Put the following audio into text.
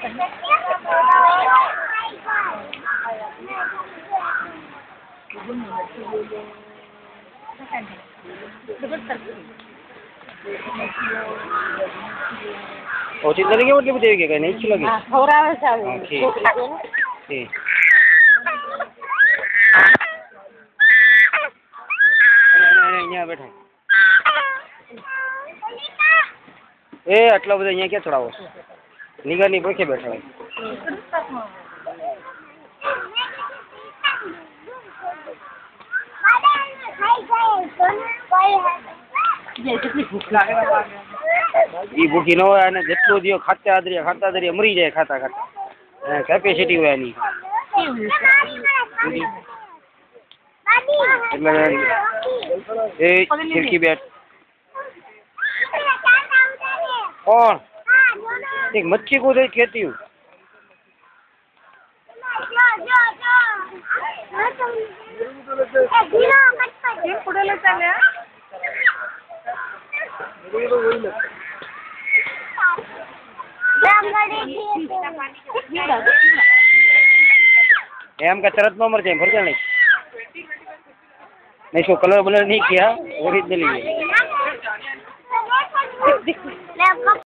ઓછી તરીકે એટલી બધી કે કઈ નહીં ઈચ્છી લાગે ખવડાવે છે અહીંયા બેઠા એ આટલા બધા અહીંયા ક્યાં ચડાવો નિગારની પડખે બેઠા હોય ઈ ભૂખી ન હોય અને જેટલું દિયો ખાતા દરિયા મરી જાય ખાતા ખાતા કેપેસિટી હોય એની એટલે એ ખીરકી બેટ કોણ એક મચ્છી को दे खेती हूँ एम का चरत में मर जाए भर जाए नहीं सो कलर बलर नहीं किया ओरिजिनली